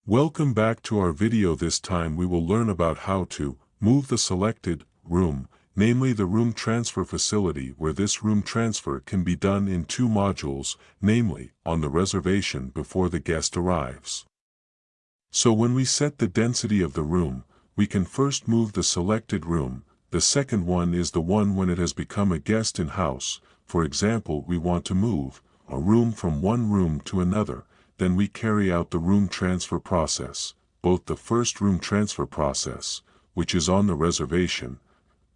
Welcome back to our video. This time we will learn about how to move the selected room, namely the room transfer facility, where this room transfer can be done in two modules, namely on the reservation before the guest arrives. So when we set the density of the room, we can first move the selected room. The second one is the one when it has become a guest in house. For example, we want to move a room from one room to another. Then we carry out the room transfer process. Both the first room transfer process, which is on the reservation,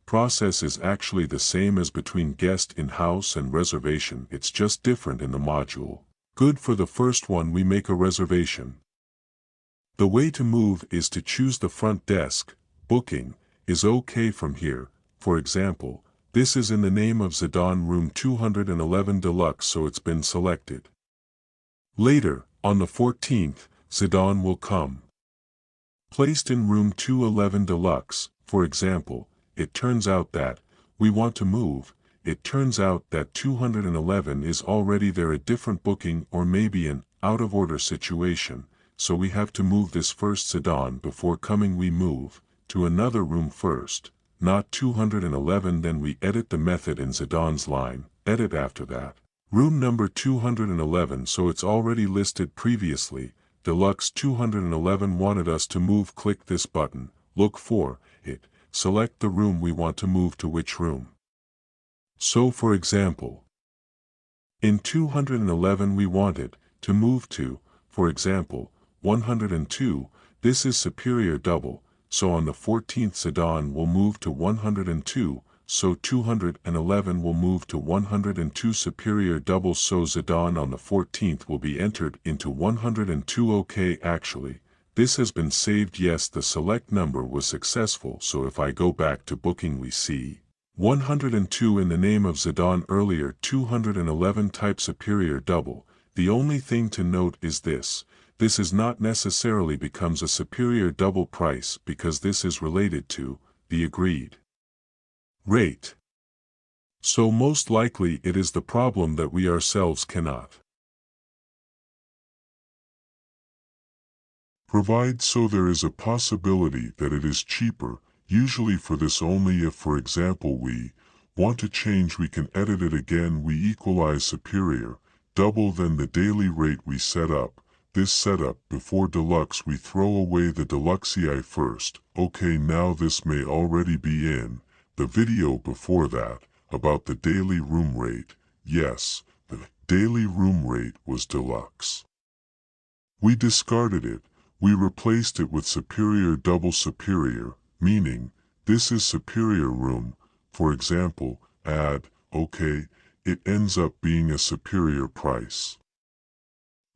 process is actually the same as between guest in house and reservation. It's just different in the module. Good. For the first one, we make a reservation. The way to move is to choose the front desk. Booking is okay from here. For example, this is in the name of Zidane room 211 Deluxe, so it's been selected. Later, on the 14th, Zidane will come. Placed in room 211 Deluxe. For example, it turns out that we want to move. It turns out that 211 is already there, a different booking or maybe an out-of-order situation, so we have to move this first Zidane before coming. We move to another room first, not 211, then we edit the method in Zidane's line, edit after that. Room number 211, so it's already listed previously. Deluxe 211 wanted us to move. Click this button, look for it, select the room we want to move to, which room. So for example, in 211 we wanted to move to, for example, 102, this is superior double, so on the 14th Zidane will move to 102, so 211 will move to 102 superior double, so Zidane on the 14th will be entered into 102. Okay, actually, this has been saved. Yes, the select number was successful, so if I go back to booking we see 102 in the name of Zidane earlier, 211 type superior double. The only thing to note is this is not necessarily becomes a superior double price because this is related to the agreed rate. So most likely it is the problem that we ourselves cannot provide, so there is a possibility that it is cheaper, usually for this only if, for example, we want to change. We can edit it again. We equalize superior double, then the daily rate we set up. This setup before deluxe, we throw away the deluxei first. Okay, now this may already be in the video before that, about the daily room rate. Yes, the daily room rate was deluxe. We discarded it. We replaced it with superior double superior, meaning this is superior room. For example, add, okay, it ends up being a superior price.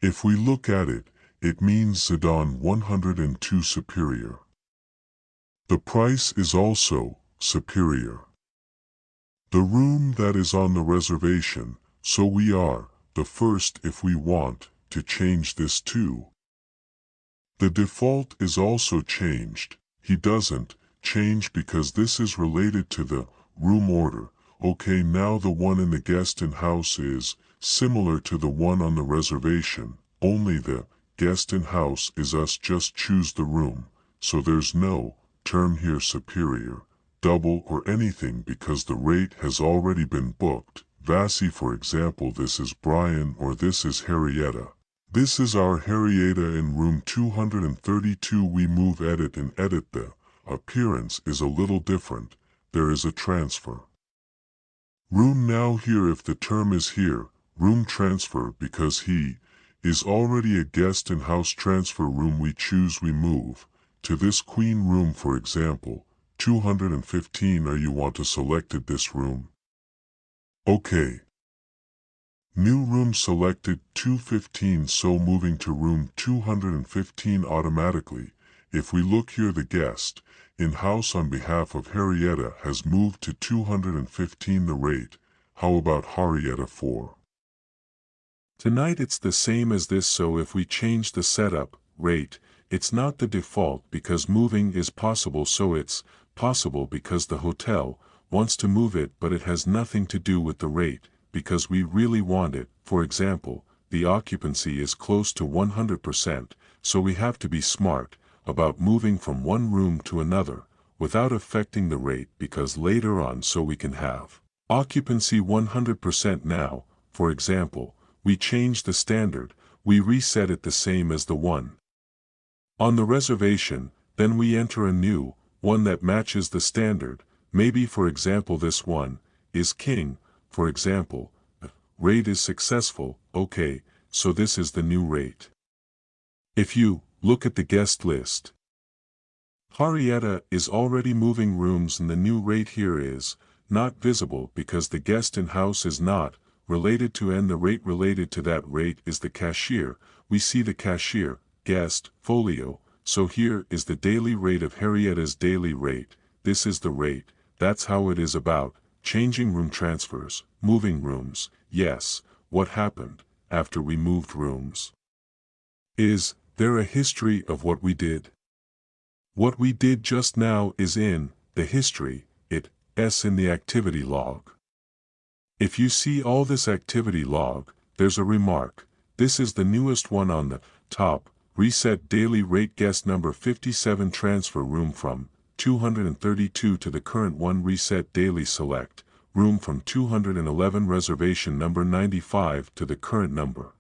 If we look at it, it means Zidane 102 superior. The price is also superior. The room that is on the reservation, so we are the first if we want to change this too. The default is also changed. He doesn't change because this is related to the room order. Okay, now the one in the guest in house is similar to the one on the reservation, only the guest in house is us. Just choose the room, so there's no term here superior double or anything because the rate has already been booked. Vasi, for example, this is Brian or this is Harrietta. This is our Harrietta in room 232. We move edit and edit. The appearance is a little different. There is a transfer room now here. If the term is here, room transfer, because he is already a guest in house, transfer room we choose. We move to this queen room, for example, 215. Or you want to selected this room. Okay. New room selected 215, so moving to room 215 automatically. If we look here, the guest in house on behalf of Harrietta has moved to 215 the rate. How about Harrietta 4? Tonight it's the same as this, so if we change the setup rate, it's not the default because moving is possible, so it's possible because the hotel wants to move it, but it has nothing to do with the rate because we really want it. For example, the occupancy is close to 100%, so we have to be smart about moving from one room to another without affecting the rate, because later on so we can have occupancy 100% now. For example, we change the standard, we reset it the same as the one on the reservation, then we enter a new one that matches the standard. Maybe for example this one is king, for example, rate is successful, okay, so this is the new rate. If you look at the guest list, Henrietta is already moving rooms and the new rate here is not visible because the guest in house is not related to, and the rate related to that rate is the cashier. We see the cashier, guest, folio, so here is the daily rate of Henrietta's daily rate. This is the rate. That's how it is about changing room transfers, moving rooms. Yes, what happened after we moved rooms? Is there a history of what we did? What we did just now is in the history, it's in the activity log. If you see all this activity log, there's a remark. This is the newest one on the top. Reset daily rate guest number 57 transfer room from 232 to the current one. Reset daily select room from 211 reservation number 95 to the current number.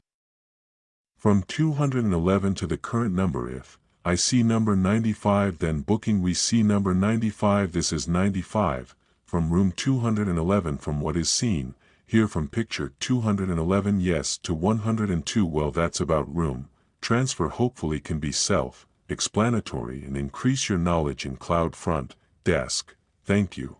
From 211 to the current number. If I see number 95, then booking we see number 95. This is 95 from room 211 from what is seen here from picture 211 yes to 102. Well, that's about room transfer. Hopefully can be self-explanatory and increase your knowledge in CloudFrontDesk. Thank you.